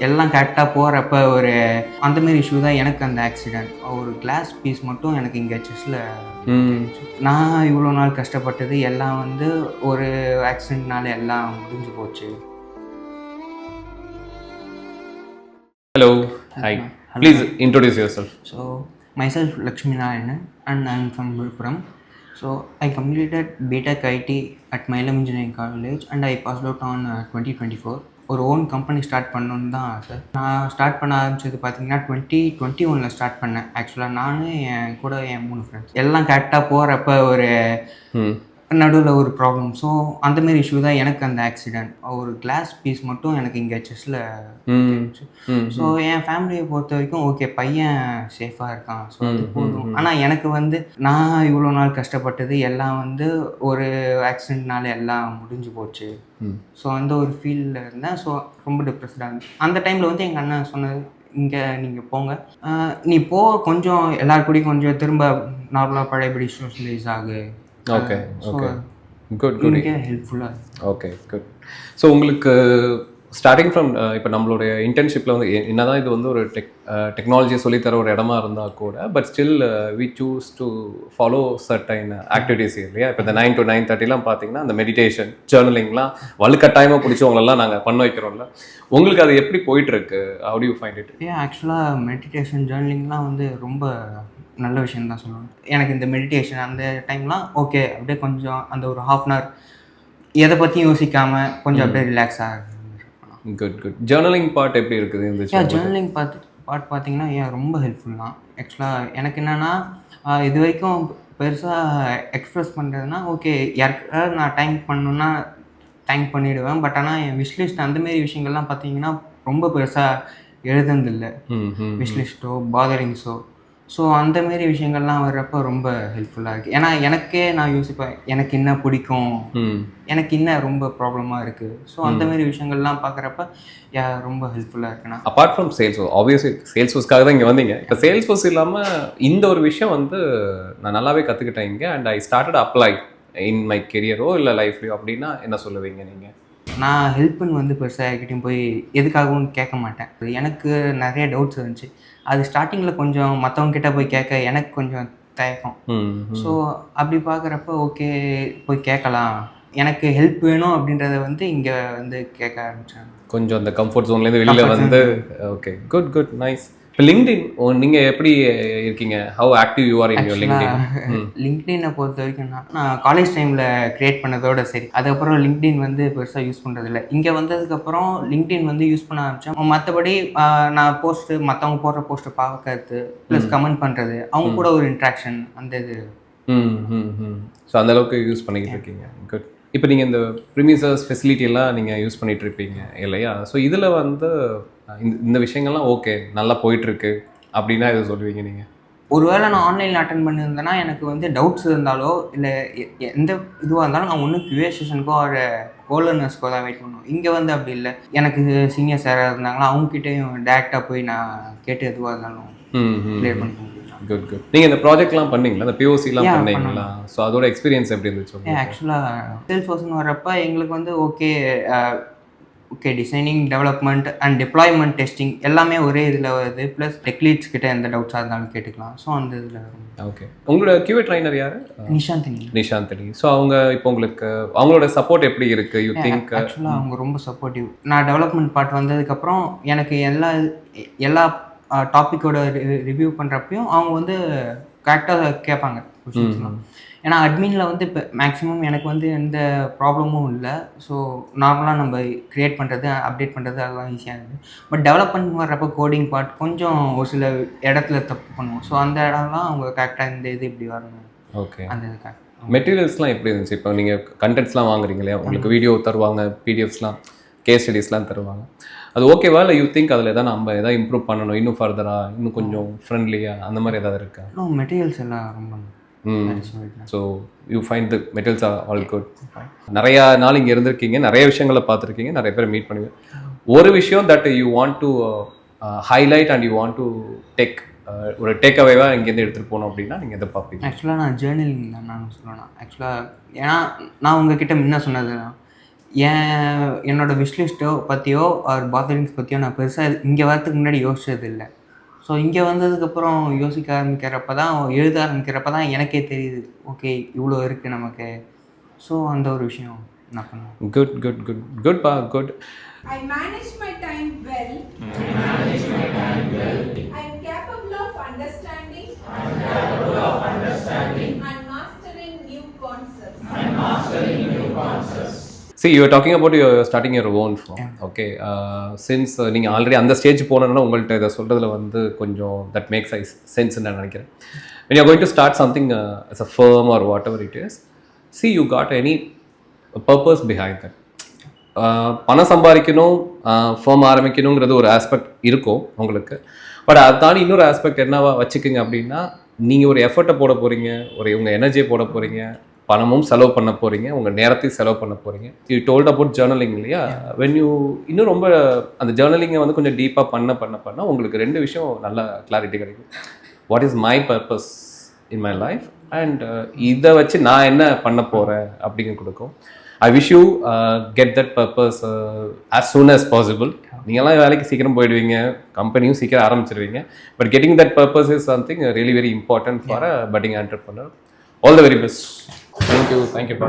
எல்லாம் கரெக்டாக போகிறப்ப ஒரு அந்த மாதிரி இஷ்யூ தான் எனக்கு அந்த ஆக்சிடெண்ட். ஒரு கிளாஸ் பீஸ் மட்டும் எனக்கு இங்கே செஸ்ஸில் நான் இவ்வளோ நாள் கஷ்டப்பட்டது எல்லாம் வந்து ஒரு ஆக்சிடெண்ட்னால எல்லாம் முடிஞ்சு போச்சு. Hello, hi. Please introduce yourself. So myself Lakshmi Narayanan and I am from Viluppuram. So I completed BTech IT at Mailam Engineering College and I passed out on 2024. ஒரு ஓன் கம்பெனி ஸ்டார்ட் பண்ணணுன்னு தான் sir. நான் start பண்ண ஆரம்பிச்சது பார்த்தீங்கன்னா 2021 start பண்ணேன். ஆக்சுவலாக நான் என் கூட என் 3 ஃப்ரெண்ட்ஸ் எல்லாம் கரெக்டாக போகிறப்ப ஒரு நடுவில் ஒரு ப்ராப்ளம். ஸோ அந்தமாரி இஷ்யூ தான் எனக்கு அந்த ஆக்சிடெண்ட். ஒரு கிளாஸ் பீஸ் மட்டும் எனக்கு இங்கே செஸ்ஸில் இருந்துச்சு. ஸோ என் ஃபேமிலியை பொறுத்த வரைக்கும் ஓகே பையன் சேஃபாக இருக்கான், ஸோ அது போதும். ஆனால் எனக்கு வந்து நான் இவ்வளோ நாள் கஷ்டப்பட்டது எல்லாம் வந்து ஒரு ஆக்சிடெண்ட்னால எல்லாம் முடிஞ்சு போச்சு. ஸோ அந்த ஒரு ஃபீல்டில் இருந்தேன். ஸோ ரொம்ப டிப்ரெஸ்டாக இருந்தேன். அந்த டைமில் வந்து எங்கள் அண்ணன் சொன்னது, இங்கே நீங்கள் போங்க, நீ போ, கொஞ்சம் எல்லாருக்கூடையும் கொஞ்சம் திரும்ப நார்மலாக பழையபடி சோஷியலைஸ் ஆகு. ஓகே ஓகே குட் குட் ஹெல்ப்ஃபுல்லாக. Okay good. ஸோ உங்களுக்கு ஸ்டார்டிங் ஃப்ரம் இப்போ நம்மளுடைய இன்டர்ன்ஷிப்பில் வந்து என்னதான் இது வந்து ஒரு டெக்னாலஜியை சொல்லித்தர ஒரு இடமா இருந்தால் கூட but still we choose to follow certain activities இல்லையா? இப்போ இந்த 9 to 9:30 பார்த்தீங்கன்னா அந்த மெடிடேஷன் ஜேர்னலிங்லாம் வலுக்கட்டாயமாக பிடிச்சவங்களெல்லாம் நாங்கள் பண்ண வைக்கிறோம்ல. உங்களுக்கு அது எப்படி போயிட்டுருக்கு? How do you find it? ஆக்சுவலாக மெடிடேஷன் ஜேர்னலிங்லாம் வந்து ரொம்ப நல்ல விஷயம் தான் சொல்லணும். எனக்கு இந்த மெடிடேஷன் அந்த டைம்லாம் ஓகே அப்படியே கொஞ்சம் அந்த ஒரு ½ hour எதை பற்றியும் யோசிக்காமல் கொஞ்சம் அப்படியே ரிலாக்ஸாக இருக்கும். Good good. ஜேர்னலிங் பார்ட் எப்படி இருக்குது இந்த ஜேர்னலிங் பார்ட் பார்த்தீங்கன்னா ரொம்ப ஹெல்ப்ஃபுல் தான். ஆக்சுவலாக எனக்கு என்னென்னா இது வரைக்கும் பெருசாக எக்ஸ்ப்ரெஸ் பண்ணுறதுனா ஓகே யாருக்காவது நான் டைம் பண்ணணுன்னா டைம் பண்ணிவிடுவேன். பட் ஆனால் என் விஷ்லிஸ்ட் அந்தமாரி விஷயங்கள்லாம் பார்த்தீங்கன்னா ரொம்ப பெருசாக எழுதுனதில்லை. விஷ்லிஸ்ட்டோ பாதரிங்ஸோ. ஸோ அந்தமாரி விஷயங்கள்லாம் வர்றப்போ ரொம்ப ஹெல்ப்ஃபுல்லாக இருக்குது. ஏன்னா எனக்கே நான் யோசிப்பேன் எனக்கு என்ன பிடிக்கும், எனக்கு என்ன ரொம்ப ப்ராப்ளமாக இருக்குது. ஸோ அந்தமாரி விஷயங்கள்லாம் பார்க்குறப்ப ரொம்ப ஹெல்ப்ஃபுல்லாக இருக்குண்ணா. Apart from sales, obviously sales ஃபோர்ஸ்க்காக தான் இங்கே வந்தீங்க. இப்போ சேல்ஸ் ஃபோர்ஸ் இல்லாமல் இந்த ஒரு விஷயம் வந்து நான் நல்லாவே கற்றுக்கிட்டேன் இங்கே. And I started apply in my கெரியரோ இல்லை லைஃப்லையோ அப்படின்னா என்ன சொல்லுவீங்க நீங்கள்? நான் ஹெல்ப்புன்னு வந்து பெருசாக யார்கிட்டையும் போய் எதுக்காகவும் கேட்க மாட்டேன். எனக்கு நிறைய டவுட்ஸ் இருந்துச்சு. அது ஸ்டார்டிங்கில் கொஞ்சம் மற்றவங்ககிட்ட போய் கேட்க எனக்கு கொஞ்சம் தயக்கம். ஸோ அப்படி பார்க்குறப்ப ஓகே போய் கேட்கலாம், எனக்கு ஹெல்ப் வேணும் அப்படின்றத வந்து இங்கே வந்து கேட்க ஆரம்பித்தேன். கொஞ்சம் அந்த கம்ஃபர்ட் ஜோன்லேருந்து வெளியில் வந்து ஓகே குட் குட் நைஸ். இப்போ லிங்க்டின் நீங்கள் எப்படி இருக்கீங்க? How active you are in your LinkedIn? லிங்க்டினை பொறுத்த வரைக்கும் நான் காலேஜ் டைமில் க்ரியேட் பண்ணதோட சரி, அதுக்கப்புறம் லிங்க்டின் வந்து பெருசாக யூஸ் பண்ணுறதில்ல. இங்கே வந்ததுக்கப்புறம் லிங்க்டின் வந்து யூஸ் பண்ண ஆரம்பித்தேன். மற்றபடி நான் போஸ்ட்டு மற்றவங்க போடுற போஸ்ட்டை பார்க்கறது ப்ளஸ் கமெண்ட் பண்ணுறது, அவங்க கூட ஒரு இன்ட்ராக்ஷன் அந்த இது. ஸோ அந்தளவுக்கு யூஸ் பண்ணிக்கிட்டு இருக்கீங்க. குட். இப்போ நீங்கள் இந்த ப்ரிமிசஸ் ஃபெசிலிட்டியெல்லாம் நீங்கள் யூஸ் பண்ணிகிட்டு இருப்பீங்க இல்லையா? ஸோ இதில் வந்து இந்த விஷயங்கள்லாம் ஓகே நல்லா போயிட்டுருக்கு அப்படின்னா எது சொல்லுவீங்க நீங்கள்? ஒருவேளை நான் ஆன்லைனில் அட்டன் பண்ணியிருந்தேன்னா எனக்கு வந்து டவுட்ஸ் இருந்தாலோ இல்லை எந்த இதுவாக இருந்தாலும் நான் ஒன்று QA செஷனுக்கோ ஒரு கோலர்னர்ஸ்க்கோ தான் வெயிட் பண்ணுவோம். இங்கே வந்து அப்படி இல்லை. எனக்கு சீனியர்ஸ் யாராவது இருந்தாங்களா அவங்ககிட்டையும் டேரெக்டாக போய் நான் கேட்டு எதுவாக இருந்தாலும் கிளியர் பண்ணிக்க முடியும். Good good. நீங்கள் இந்த ப்ராஜெக்ட்லாம் பண்ணீங்களா? இந்த POCலாம் பண்ணீங்களா? ஸோ அதோட எக்ஸ்பீரியன்ஸ் எப்படி இருந்துச்சு? ஆக்சுவலாக சேல்ஸ் பர்சன் வரப்போ எங்களுக்கு வந்து okay designing, development and deployment, testing எல்லாமே ஒரே இதில் வருது. ப்ளஸ் டெக்லீட்ஸ் கிட்ட எந்த டவுட்ஸாக இருந்தாலும் கேட்டுக்கலாம். ஸோ அந்த இதில் வரும். ஓகே. உங்களோட QA ட்ரைனர் யார்? நிஷாந்தினி. ஸோ அவங்க இப்போ உங்களுக்கு அவங்களோட சப்போர்ட் எப்படி இருக்குது யூ திங்க்? ஆக்சுவலாக அவங்க ரொம்ப சப்போர்ட்டிவ். நான் டெவலப்மெண்ட் பார்ட் வந்ததுக்கப்புறம் எனக்கு எல்லா டாப்பிக்கோட ரிவ்யூ பண்ணுறப்பையும் அவங்க வந்து கரெக்டாக கேட்பாங்க கொஷின்ஸ்லாம். ஏன்னா அட்மினில் வந்து இப்போ மேக்ஸிமம் எனக்கு வந்து எந்த ப்ராப்ளமும் இல்லை. ஸோ நார்மலாக நம்ம க்ரியேட் பண்ணுறது அப்டேட் பண்ணுறது அதெல்லாம் ஈஸியாக இருக்குது. பட் டெவலப்மெண்ட் வர்றப்போ கோடிங் பார்ட் கொஞ்சம் ஒரு சில இடத்துல தப்பு பண்ணுவோம். ஸோ அந்த இடம்லாம் அவங்க கரெக்டாக இந்த இது இப்படி வரணும். ஓகே. அந்த இது கரெக்ட். மெட்டீரியல்ஸ்லாம் எப்படி இருந்துச்சு? இப்போ நீங்கள் கண்டென்ட்ஸ்லாம் வாங்குறீங்க இல்லையா? உங்களுக்கு வீடியோ தருவாங்க, PDFஸ்லாம், கேஸ் ஸ்டடீஸ்லாம் தருவாங்க. அது ஓகேவா இல்லை யூ திங்க் அதில் எதாவது நம்ம எதாவது இம்ப்ரூவ் பண்ணணும், இன்னும் ஃபர்தராக இன்னும் கொஞ்சம் ஃப்ரெண்ட்லியாக அந்த மாதிரி எதாவது இருக்கா? மெட்டீரியல்ஸ் எல்லாம் ரொம்ப so you find the materials are all good. நிறையா நாள் இங்கே இருந்திருக்கீங்க, நிறைய விஷயங்களை பார்த்துருக்கீங்க, நிறைய பேர் மீட் பண்ணுவீங்க. ஒரு விஷயம் that you want to highlight and you want to ஒரு டேக் அவேவாக இங்கேருந்து எடுத்துகிட்டு போகணும் அப்படின்னா நீங்கள் எதை பார்ப்பீங்க? ஆக்சுவலாக நான் ஜேர்னலிங் தான் நான் சொல்லணும். ஆக்சுவலாக ஏன்னா நான் உங்ககிட்ட முன்ன சொன்னது என்னோட விஷ்லிஸ்ட்டோ பற்றியோ ஆர் பாத்ரூம்ஸ் பற்றியோ நான் பெருசாக இங்கே வரதுக்கு முன்னாடி யோசிச்சது இல்லை. ஸோ இங்கே வந்ததுக்கப்புறம் யோசிக்க ஆரம்பிக்கிறப்ப தான், எழுத ஆரம்பிக்கிறப்ப தான் எனக்கே தெரியுது, ஓகே இவ்வளோ இருக்குது நமக்கு. ஸோ அந்த ஒரு விஷயம் நான் பண்ணுவேன். Good good. I manage my time well. I am capable of understanding. And mastering new concepts. See, you were talking about you starting your own firm. Yeah. Okay. Since நீங்கள் already அந்த stage போனோன்னா உங்கள்கிட்ட இதை சொல்கிறதுல வந்து கொஞ்சம் that makes sense நான் நினைக்கிறேன். when you are going to start something as a firm or whatever it is, see, you got any purpose behind that. பணம் சம்பாதிக்கணும், ஃபேம் ஆரம்பிக்கணுங்கிறது ஒரு ஆஸ்பெக்ட் இருக்கும் உங்களுக்கு. பட் அதை தாண்டி இன்னொரு ஆஸ்பெக்ட் என்னவா வச்சுக்கோங்க அப்படின்னா, நீங்கள் ஒரு எஃபர்ட்டை போட போகிறீங்க, உங்கள் எனர்ஜியை போட போகிறீங்க, பணமும் செலவு பண்ண போகிறீங்க, உங்கள் நேரத்தையும் செலவு பண்ண போகிறீங்க. யூ டோல்ட் அபவுட் ஜேர்னலிங் இல்லையா? வென் யூ இன்னும் ரொம்ப அந்த ஜேர்னலிங்கை வந்து கொஞ்சம் டீப்பாக பண்ண உங்களுக்கு ரெண்டு விஷயம் நல்ல கிளாரிட்டி கிடைக்கும். What is my purpose in my life and இதை வச்சு நான் என்ன பண்ண போகிறேன் அப்படிங்க கொடுக்கும். I wish you get that purpose as soon as possible. நீங்களாம் வேலைக்கு சீக்கிரம் போயிடுவீங்க, கம்பெனியும் சீக்கிரம் ஆரம்பிச்சிருவீங்க. But getting that purpose is something really very important for a budding entrepreneur. All the very best. Thank you.